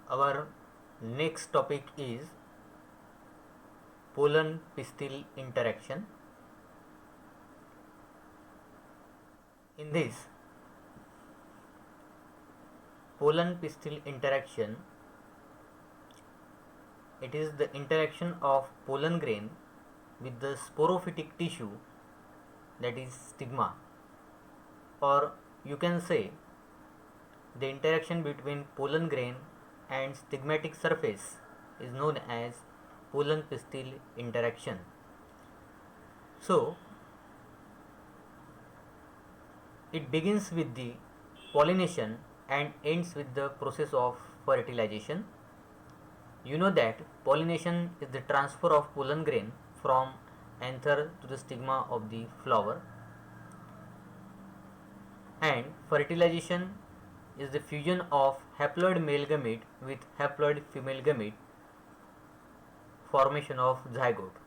Our next topic is pollen pistil interaction. In this pollen pistil interaction, it is the interaction of pollen grain with the sporophytic tissue, that is stigma, or you can say the interaction between pollen grain and stigmatic surface is known as pollen pistil interaction. So it begins with the pollination and ends with the process of fertilization. You know that pollination is the transfer of pollen grain from anther to the stigma of the flower, and fertilization is the fusion of haploid male gamete with haploid female gamete, formation of zygote.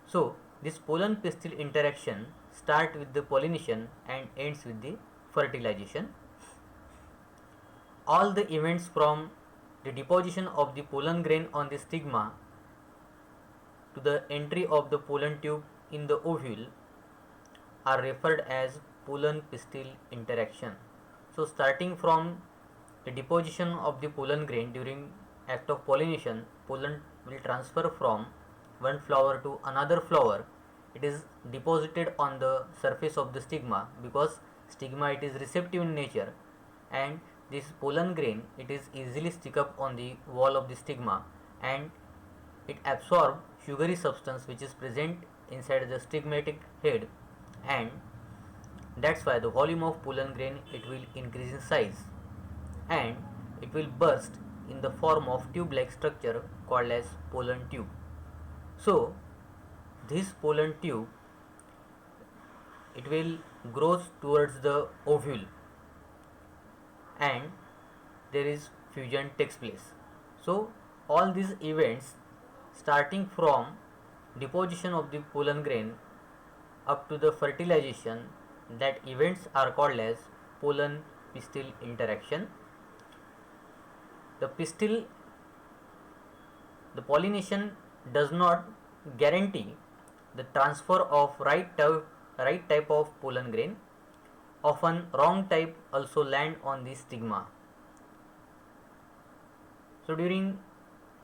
So this pollen pistil interaction starts with the pollination and ends with the fertilization. All the events from the deposition of the pollen grain on the stigma to the entry of the pollen tube in the ovule are referred as pollen pistil interaction. So starting from the deposition of the pollen grain during act of pollination, pollen will transfer from one flower to another flower. It is deposited on the surface of the stigma, because stigma it is receptive in nature, and this pollen grain it is easily stick up on the wall of the stigma, and it absorbs sugary substance which is present inside the stigmatic head, and that's why the volume of pollen grain it will increase in size, and it will burst in the form of tube like structure called as pollen tube. So this pollen tube it will grows towards the ovule, and there is fusion takes place. So all these events starting from deposition of the pollen grain up to the fertilization, that events are called as pollen pistil interaction. The pistil, the pollination does not guarantee the transfer of right type of pollen grain. Often wrong type also land on the stigma. So during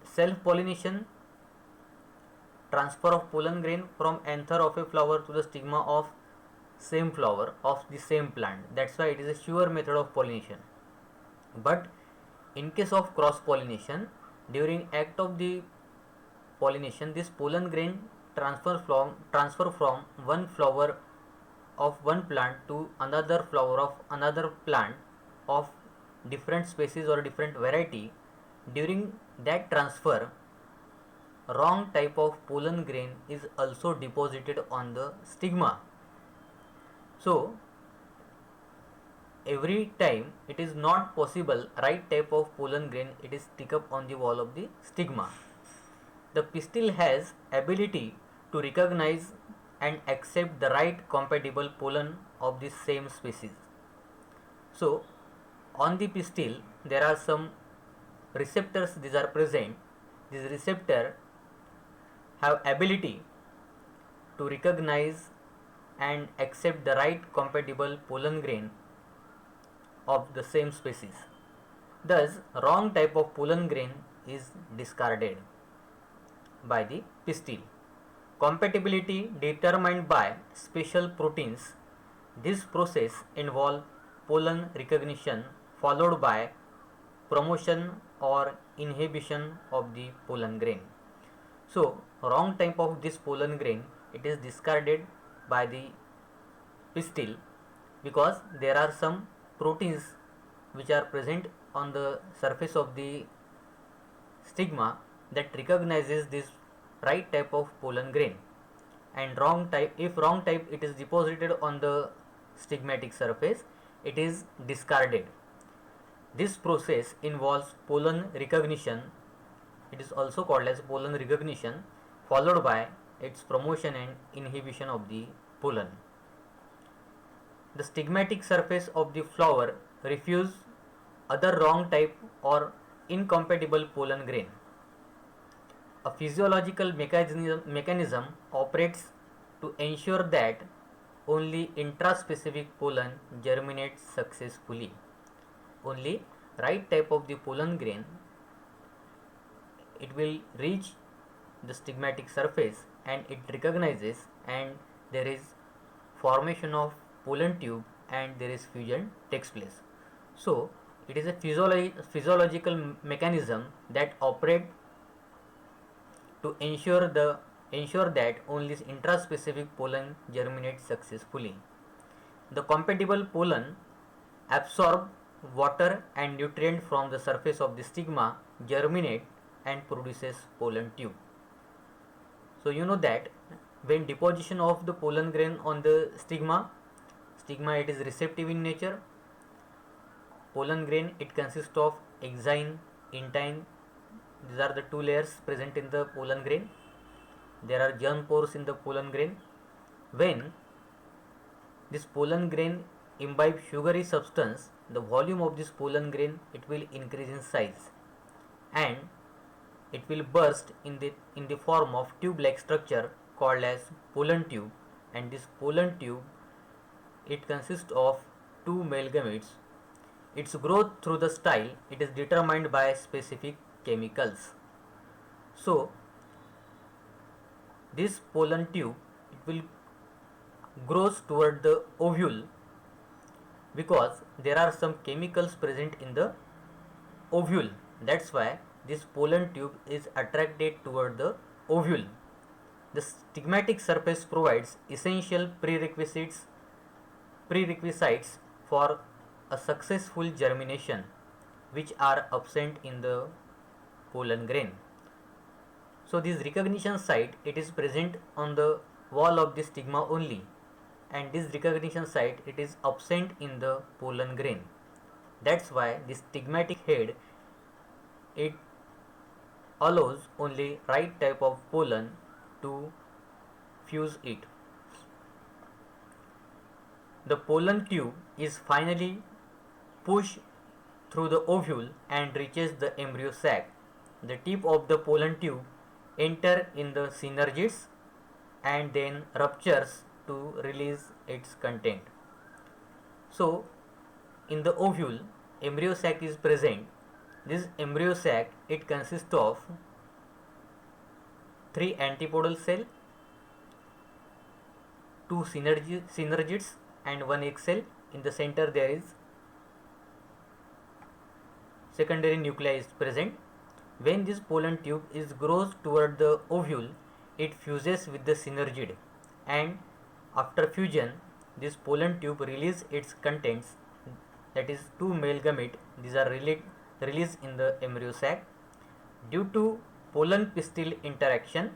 self pollination, transfer of pollen grain from anther of a flower to the stigma of same flower of the same plant, that's why it is a sure method of pollination. But in case of cross pollination, during act of the pollination, this pollen grain transfer from one flower of one plant to another flower of another plant of different species or different variety. During that transfer, wrong type of pollen grain is also deposited on the stigma. So every time it is not possible right type of pollen grain it is stick up on the wall of the stigma. The pistil has ability to recognize and accept the right compatible pollen of the same species. So on the pistil there are some receptors, these are present. These receptor have ability to recognize and accept the right compatible pollen grain of the same species. Thus wrong type of pollen grain is discarded by the pistil. Compatibility determined by special proteins. This process involves pollen recognition followed by promotion or inhibition of the pollen grain. So wrong type of this pollen grain it is discarded by the pistil, because there are some proteins which are present on the surface of the stigma that recognizes this right type of pollen grain, and wrong type, if wrong type it is deposited on the stigmatic surface, it is discarded. This process involves pollen recognition, it is also called as pollen recognition, followed by its promotion and inhibition of the pollen. The stigmatic surface of the flower refuse other wrong type or incompatible pollen grain. A physiological mechanism operates to ensure that only intraspecific pollen germinates successfully. Only right type of the pollen grain, it will reach the stigmatic surface and it recognizes, and there is formation of pollen tube and there is fusion takes place. So it is a physiological mechanism that operate to ensure that only intraspecific pollen germinates successfully. The compatible pollen absorb water and nutrient from the surface of the stigma, germinate and produces pollen tube. So you know that when deposition of the pollen grain on the stigma it is receptive in nature. Pollen grain, it consists of exine, intine. These are the two layers present in the pollen grain. There are germ pores in the pollen grain. When this pollen grain imbibe sugary substance, the volume of this pollen grain, it will increase in size and it will burst in the form of tube like structure called as pollen tube, and this pollen tube, it consists of two male gametes. Its growth through the style, it is determined by specific chemicals. So this pollen tube, it will grows toward the ovule because there are some chemicals present in the ovule. That's why this pollen tube is attracted toward the ovule. The stigmatic surface provides essential prerequisites for a successful germination, which are absent in the pollen grain. So this recognition site, it is present on the wall of the stigma only, and this recognition site, it is absent in the pollen grain. That's why this stigmatic head, it allows only right type of pollen to fuse it. The pollen tube is finally pushed through the ovule and reaches the embryo sac. The tip of the pollen tube enter in the synergids and then ruptures to release its content. So in the ovule, embryo sac is present. This embryo sac, it consists of 3 antipodal cell, 2 synergids and 1 egg cell. In the center there is secondary nuclei is present. When this pollen tube is grows toward the ovule, it fuses with the synergid, and after fusion this pollen tube release its contents, that is 2 male gamete. These are released in the embryo sac. Due to pollen pistil interaction,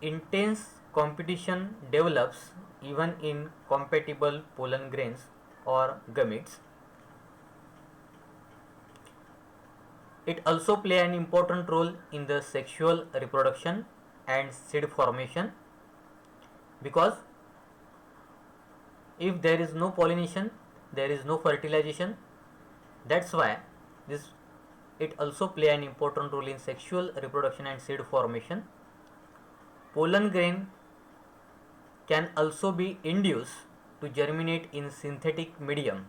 intense competition develops even in compatible pollen grains or gametes. It also play an important role in the sexual reproduction and seed formation, because if there is no pollination, there is no fertilization. That's why it also play an important role in sexual reproduction and seed formation. Pollen grain can also be induced to germinate in synthetic medium.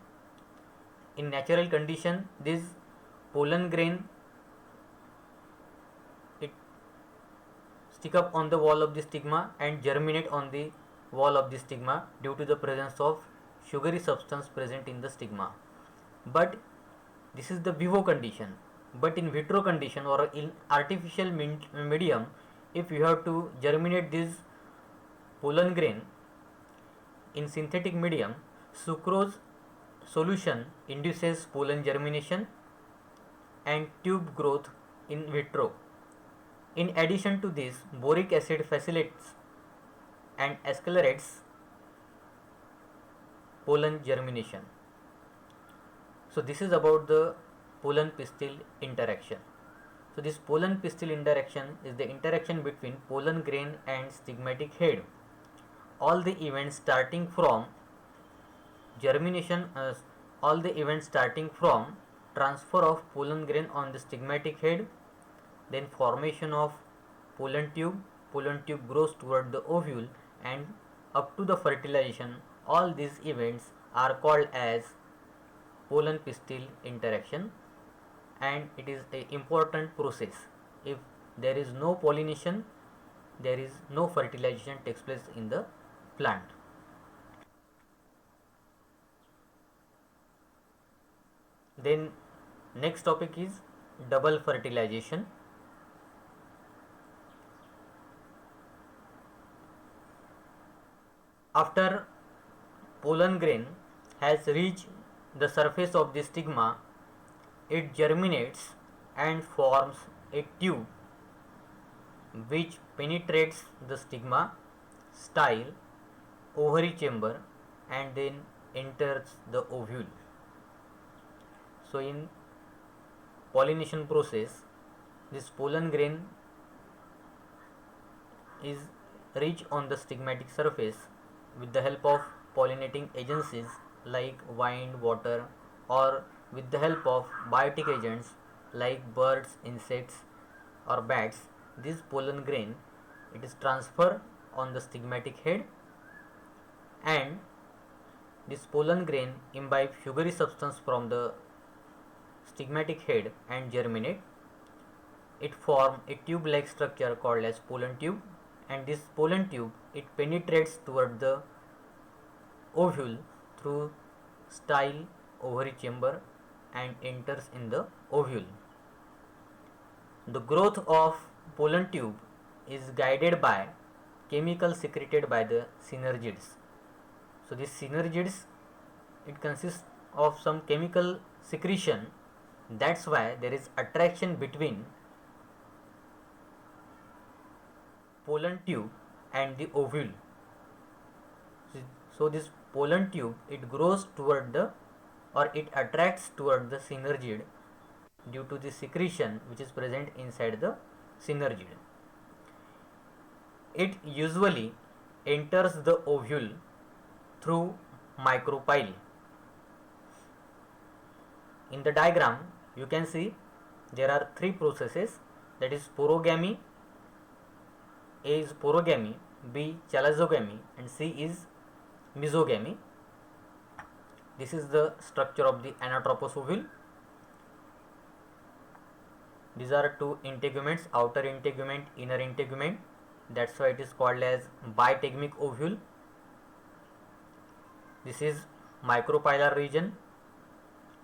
In natural condition, this pollen grain, it stick up on the wall of the stigma and germinate on the wall of the stigma due to the presence of sugary substance present in the stigma. But this is the vivo condition. But in vitro condition or in artificial medium, if you have to germinate this pollen grain in synthetic medium, sucrose solution induces pollen germination and tube growth in vitro. In addition to this, boric acid facilitates and accelerates pollen germination. So this is about the pollen pistil interaction. So this pollen pistil interaction is the interaction between pollen grain and stigmatic head. All the events starting from germination, all the events starting from transfer of pollen grain on the stigmatic head, then formation of pollen tube grows toward the ovule, and up to the fertilization. All these events are called as pollen pistil interaction, and it is an important process. If there is no pollination, there is no fertilization takes place in the plant. Then next topic is double fertilization. After pollen grain has reached the surface of the stigma, it germinates and forms a tube which penetrates the stigma, style, ovary chamber, and then enters the ovule. So in pollination process, this pollen grain is reached on the stigmatic surface with the help of pollinating agencies like wind, water, or with the help of biotic agents like birds, insects, or bats. This pollen grain, it is transferred on the stigmatic head, and this pollen grain imbibe sugary substance from the stigmatic head and germinate. It form a tube-like structure called as pollen tube, and this pollen tube, it penetrates toward the ovule through style, ovary chamber, and enters in the ovule. The growth of pollen tube is guided by chemicals secreted by the synergids. So these synergids, it consists of some chemical secretion. That's why there is attraction between pollen tube and the ovule. So this pollen tube, it grows toward the, or it attracts toward the synergid due to the secretion which is present inside the synergid. It usually enters the ovule through micropyle. In the diagram you can see there are three processes, that is porogamy. A is porogamy, B chalazogamy, and C is mesogamy. This is the structure of the anatropous ovule. These are two integuments, outer integument, inner integument. That's why it is called as bitegmic ovule. This is micropylar region.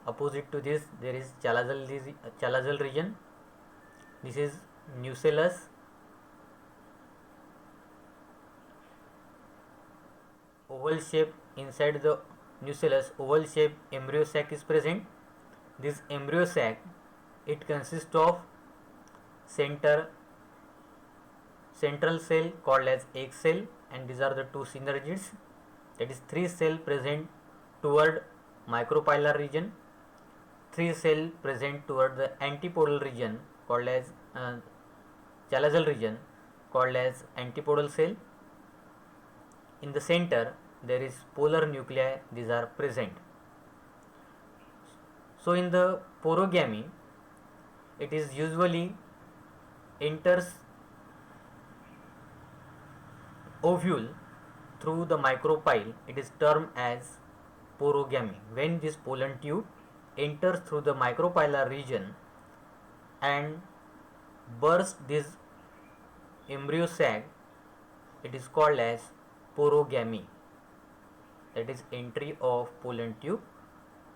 Opposite to this there is chalazal region. This is nucellus. Oval shape, inside the nucellus, oval shape embryo sac is present. This embryo sac, it consists of central cell called as egg cell, and these are the two synergids, that is 3 cell present toward micropylar region, 3 cell present toward the antipodal region called as chalazal region called as antipodal cell. In the center there is polar nuclei, these are present. So in the porogamy, it is usually enters ovule through the micropyle, it is termed as porogamy. When this pollen tube enters through the micropylar region and bursts this embryo sac, it is called as porogamy. That is entry of pollen tube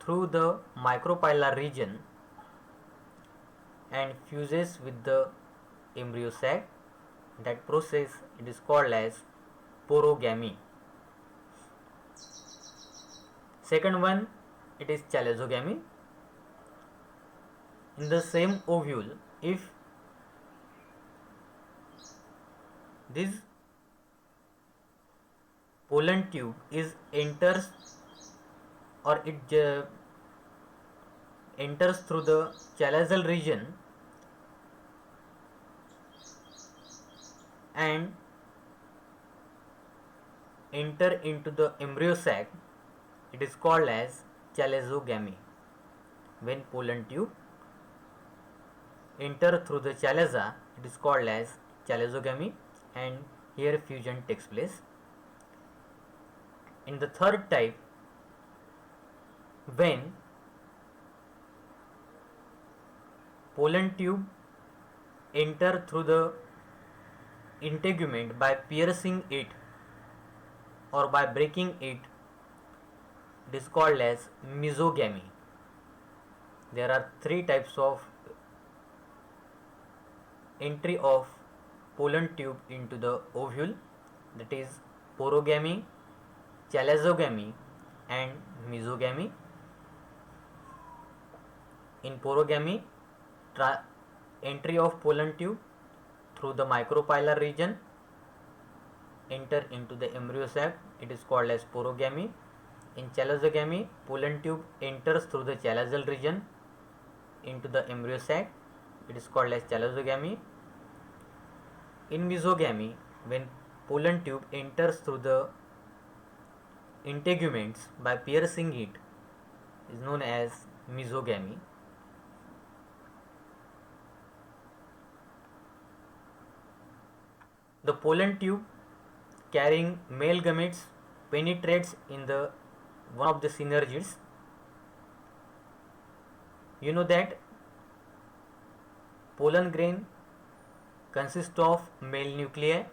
through the micropylar region and fuses with the embryo sac. That process, it is called as porogamy. Second one, it is chalazogamy. In the same ovule, if this pollen tube is enters or it enters through the chalazal region and enter into the embryo sac, it is called as chalazogamy. when pollen tube enter through the chalaza, it is called as chalazogamy, and here fusion takes place. In the third type, when pollen tube enter through the integument by piercing it or by breaking it, it is called as mesogamy. There are three types of entry of pollen tube into the ovule, that is porogamy, chalazogamy and mesogamy. In porogamy, entry of pollen tube through the micropylar region enter into the embryo sac, it is called as porogamy. In chalazogamy, pollen tube enters through the chalazal region into the embryo sac, it is called as chalazogamy. In mesogamy, when pollen tube enters through the integuments by piercing it, is known as mesogamy. The pollen tube carrying male gametes penetrates in the one of the synergids. You know that pollen grain consists of male nuclei.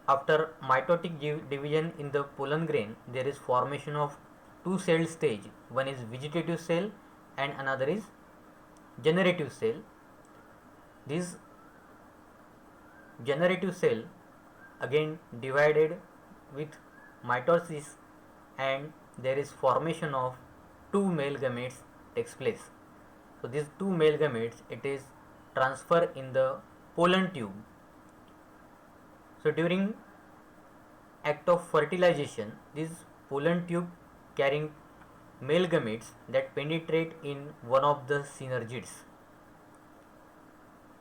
After mitotic division in the pollen grain, there is formation of two cell stage. One is vegetative cell and another is generative cell. This generative cell again divided with mitosis, and there is formation of two male gametes takes place. So these two male gametes, it is transfer in the pollen tube. So during act of fertilization, this pollen tube carrying male gametes that penetrate in one of the synergids,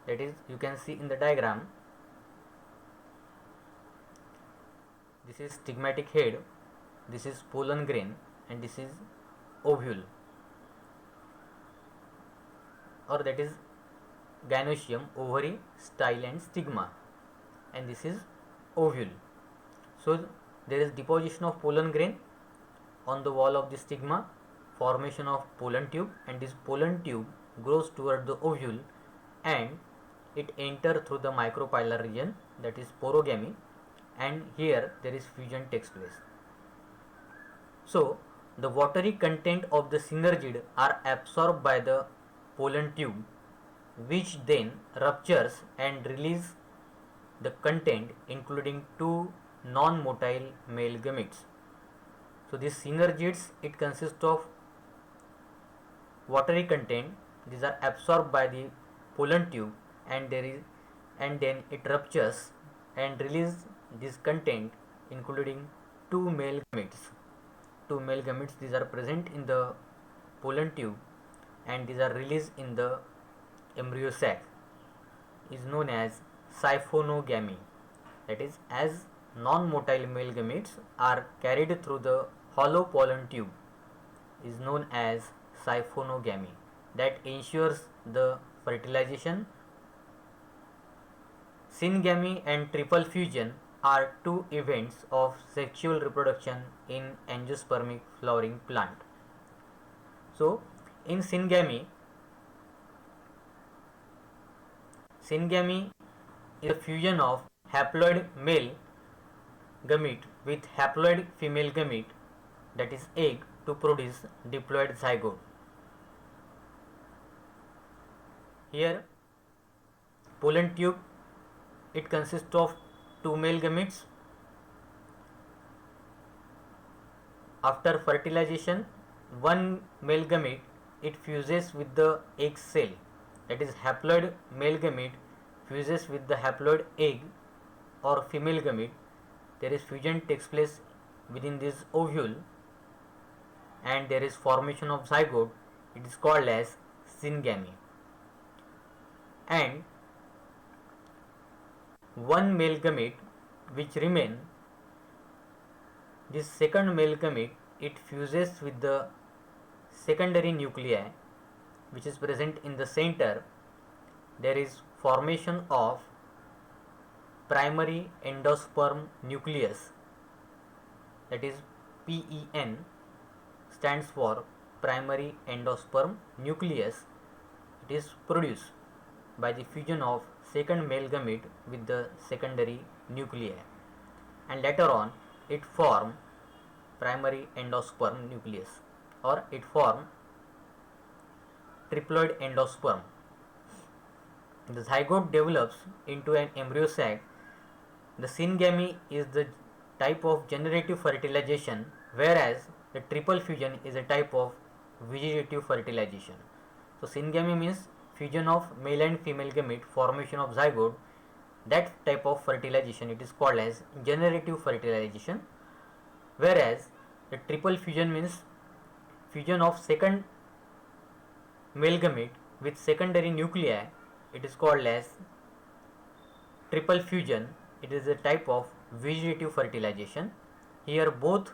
that is, you can see in the diagram, this is stigmatic head, this is pollen grain, and this is ovule, or that is gynoecium, ovary, style and stigma, and this is ovule. So there is deposition of pollen grain on the wall of the stigma, formation of pollen tube, and this pollen tube grows toward the ovule and it enters through the micropylar region, that is porogamy, and here there is fusion takes place. So the watery content of the synergid are absorbed by the pollen tube, which then ruptures and release the content including two non-motile male gametes. So these synergids, it consists of watery content, these are absorbed by the pollen tube, and then it ruptures and release this content including two male gametes. Two male gametes, these are present in the pollen tube and these are released in the embryo sac, is known as siphonogamy. That is, as non-motile male gametes are carried through the hollow pollen tube, is known as siphonogamy, that ensures the fertilization. Syngamy and triple fusion are two events of sexual reproduction in angiospermic flowering plant. So in syngamy is a fusion of haploid male gamete with haploid female gamete, that is egg, to produce diploid zygote. Here pollen tube, it consists of two male gametes. After fertilization, one male gamete, it fuses with the egg cell, that is haploid male gamete fuses with the haploid egg or female gamete. There is fusion takes place within this ovule and there is formation of zygote. It is called as syngamy. And one male gamete which remain, this second male gamete, it fuses with the secondary nuclei which is present in the center, there is formation of primary endosperm nucleus, that is PEN stands for primary endosperm nucleus. It is produced by the fusion of second male gamete with the secondary nuclei, and later on it form primary endosperm nucleus, or it form triploid endosperm. The zygote develops into an embryo sac. The syngamy is the type of generative fertilization, whereas the triple fusion is a type of vegetative fertilization. So syngamy means fusion of male and female gamete, formation of zygote. That type of fertilization, it is called as generative fertilization, whereas the triple fusion means fusion of second male gamete with secondary nuclei. It is called as triple fusion. It is a type of vegetative fertilization. Here both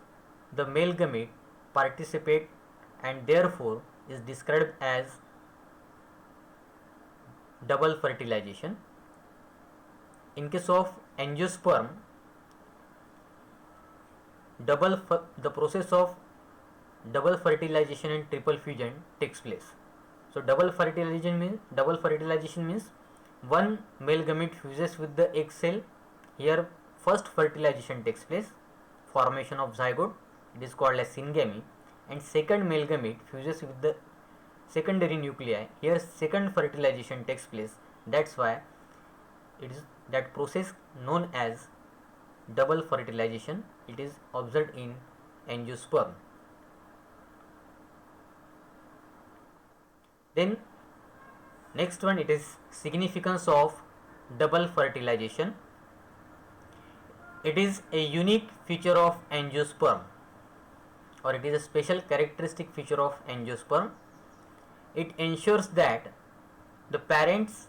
the male gamete participate and therefore is described as double fertilization. In case of angiosperm, the process of double fertilization and triple fusion takes place. So double fertilization means one male gamete fuses with the egg cell. Here first fertilization takes place, formation of zygote, it is called as syngamy, and second male gamete fuses with the secondary nuclei. Here second fertilization takes place. That's why it is that process known as double fertilization. It is observed in angiosperm. Then next one, it is significance of double fertilization. It is a unique feature of angiosperm, or it is a special characteristic feature of angiosperm. It ensures that the parent's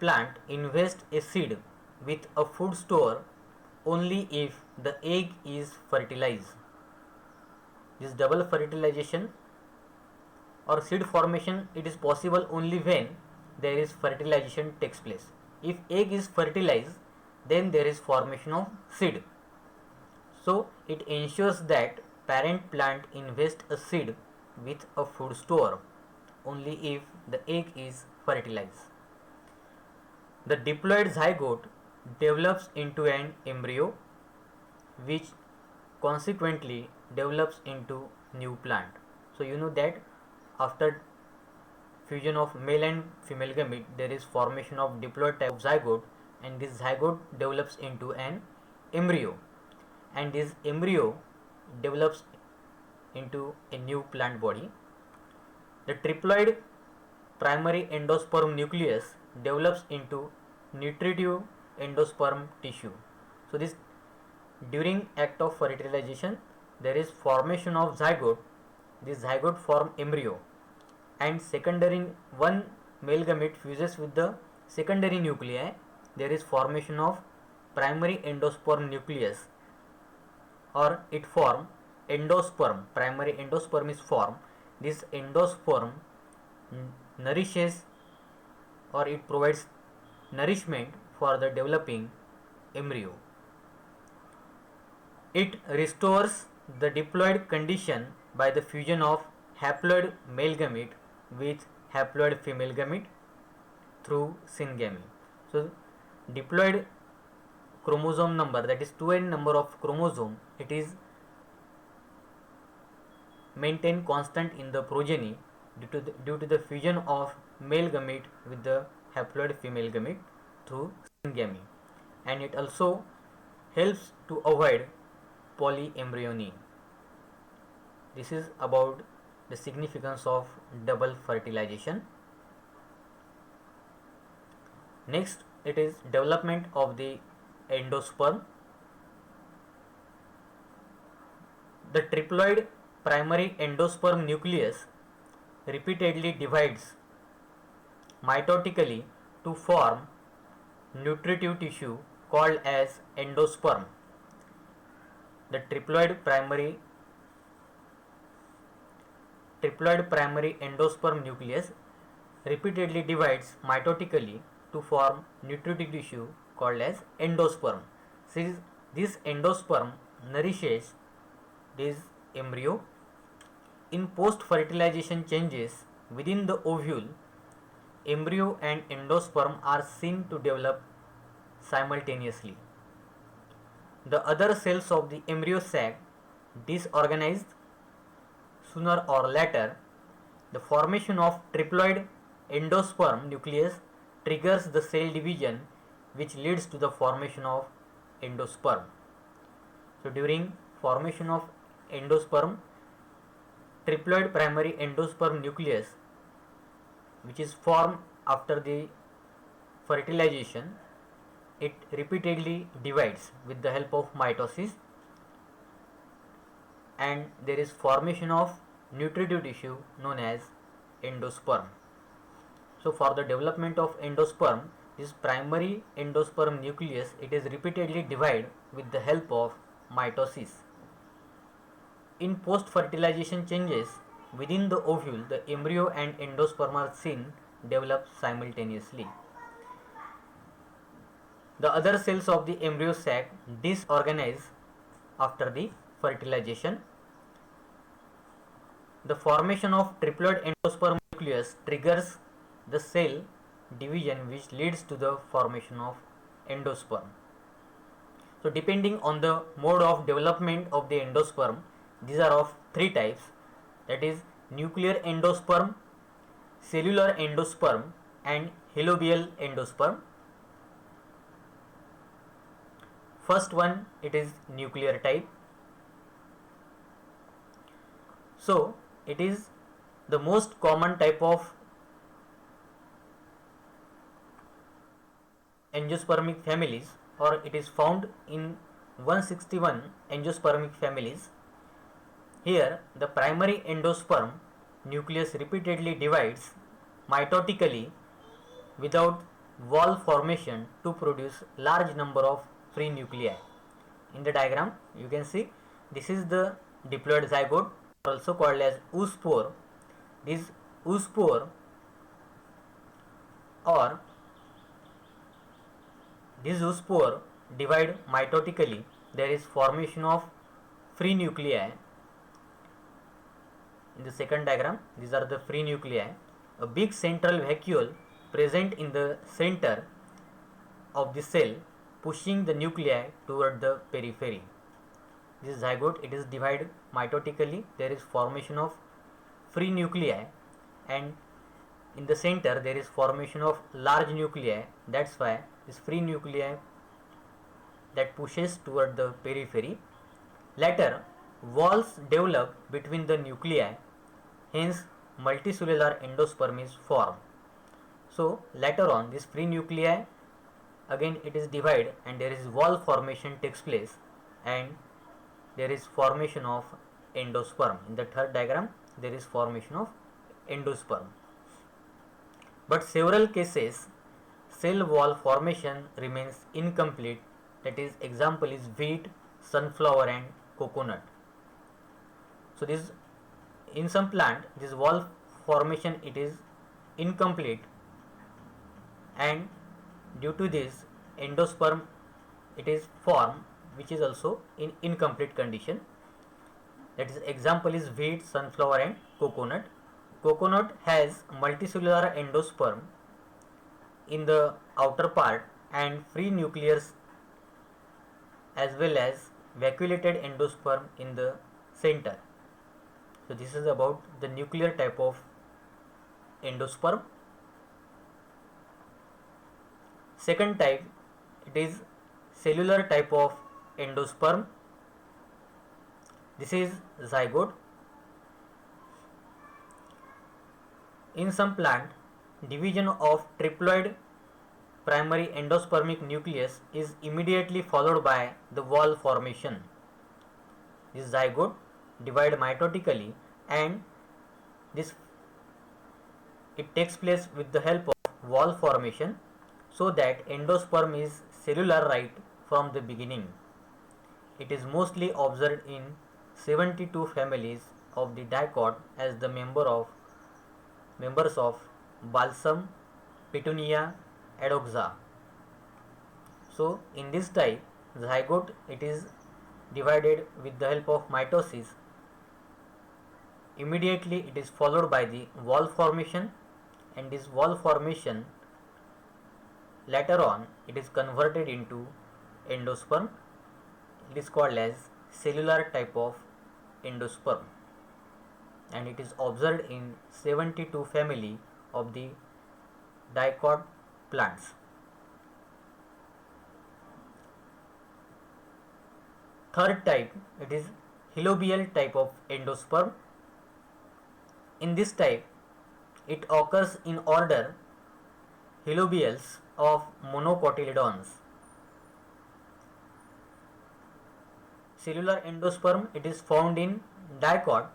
plant invests a seed with a food store only if the egg is fertilized. This double fertilization or seed formation, it is possible only when there is fertilization takes place. If egg is fertilized, then there is formation of seed. So it ensures that parent plant invests a seed with a food store only if the egg is fertilized. The diploid zygote develops into an embryo, which consequently develops into new plant. So you know that after fusion of male and female gamete, there is formation of diploid type of zygote, and this zygote develops into an embryo, and this embryo develops into a new plant body. The triploid primary endosperm nucleus develops into nutritive endosperm tissue. So this during act of fertilization, there is formation of zygote. This zygote form embryo, and secondary one male gamete fuses with the secondary nuclei. There is formation of primary endosperm nucleus, or it form endosperm. Primary endosperm is formed. This endosperm nourishes, or it provides nourishment for the developing embryo. It restores the diploid condition by the fusion of haploid male gamete with haploid female gamete through syngamy. So diploid chromosome number, that is 2n number of chromosome, it is maintained constant in the progeny due to the fusion of male gamete with the haploid female gamete through syngamy, and it also helps to avoid polyembryony. This is about the significance of double fertilization. Next, it is development of the endosperm. The triploid primary endosperm nucleus repeatedly divides mitotically to form nutritive tissue called as endosperm. The triploid primary triploid primary endosperm nucleus repeatedly divides mitotically to form nutritive tissue called as endosperm. Since this endosperm nourishes this embryo, in post-fertilization changes within the ovule, embryo and endosperm are seen to develop simultaneously. The other cells of the embryo sac disorganized sooner or later. The formation of triploid endosperm nucleus triggers the cell division which leads to the formation of endosperm. So during formation of endosperm, triploid primary endosperm nucleus, which is formed after the fertilization, it repeatedly divides with the help of mitosis, and there is formation of nutritive tissue known as endosperm. So for the development of endosperm, this primary endosperm nucleus, it is repeatedly divided with the help of mitosis. In post-fertilization changes within the ovule, the embryo and endosperm are seen develop simultaneously. The other cells of the embryo sac disorganize after the fertilization. The formation of triploid endosperm nucleus triggers the cell division which leads to the formation of endosperm. So depending on the mode of development of the endosperm, these are of three types, that is nuclear endosperm, cellular endosperm and halobial endosperm. First one, it is nuclear type. So it is the most common type of angiospermic families, or it is found in 161 angiospermic families. Here the primary endosperm nucleus repeatedly divides mitotically without wall formation to produce large number of free nuclei. In the diagram you can see this is the diploid zygote, also called as oospore. This oospore or this oospore divide mitotically. There is formation of free nuclei. In the second diagram, these are the free nuclei. A big central vacuole present in the center of the cell, pushing the nuclei toward the periphery. This zygote, it is divided mitotically. There is formation of free nuclei, and in the center there is formation of large nuclei. That's why this free nuclei that pushes toward the periphery. Later, walls develop between the nuclei, hence multicellular endosperm is formed. So later on, this free nuclei, again it is divided and there is wall formation takes place, and there is formation of endosperm. In the third diagram, there is formation of endosperm. But several cases, cell wall formation remains incomplete. That is, example is wheat, sunflower and coconut. So this, in some plant, this wall formation it is incomplete, and due to this endosperm it is formed, which is also in incomplete condition. That is, example is wheat, sunflower and coconut. Coconut has multicellular endosperm in the outer part and free nucleus as well as vacuolated endosperm in the center. So this is about the nuclear type of endosperm. Second type, it is cellular type of endosperm. This is zygote. In some plant, division of triploid primary endospermic nucleus is immediately followed by the wall formation. This zygote divide mitotically, and this it takes place with the help of wall formation, so that endosperm is cellular right from the beginning. It is mostly observed in 72 families of the dicot as the members of Balsam Petunia adoxa. So in this type, zygote it is divided with the help of mitosis. Immediately it is followed by the wall formation, and this wall formation later on it is converted into endosperm. It is called as cellular type of endosperm, and it is observed in 72 family of the dicot plants. Third type, it is halobial type of endosperm. In this type, it occurs in order halobials of monocotyledons. Cellular endosperm it is found in dicot,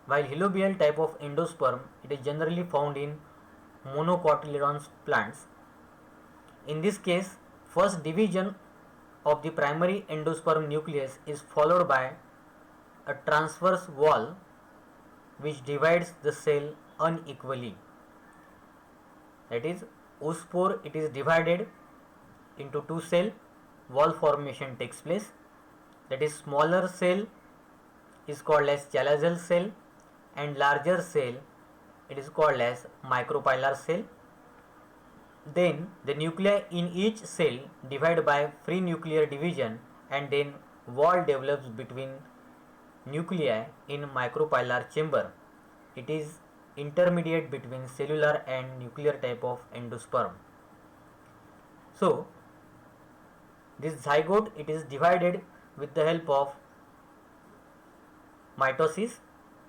while halobial type of endosperm it is generally found in monocotyledons plants. In this case, first division of the primary endosperm nucleus is followed by a transverse wall which divides the cell unequally. That is, oospore it is divided into two cell, wall formation takes place. That is, smaller cell is called as chalazal cell, and larger cell it is called as micropylar cell. Then the nuclei in each cell divide by free nuclear division, and then wall develops between nuclei in micropylar chamber. It is intermediate between cellular and nuclear type of endosperm. So this zygote it is divided with the help of mitosis.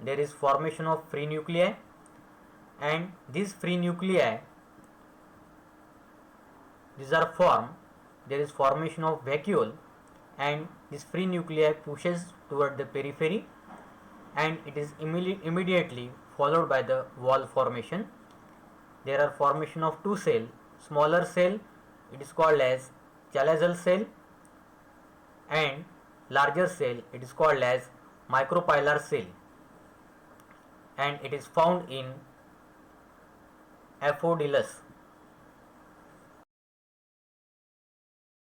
There is formation of free nuclei, and these free nuclei these are formed. There is formation of vacuole, and this free nuclei pushes toward the periphery, and it is immediately followed by the wall formation. There are formation of two cell, smaller cell it is called as chalazal cell, and larger cell it is called as micropylar cell, and it is found in Aphodilus.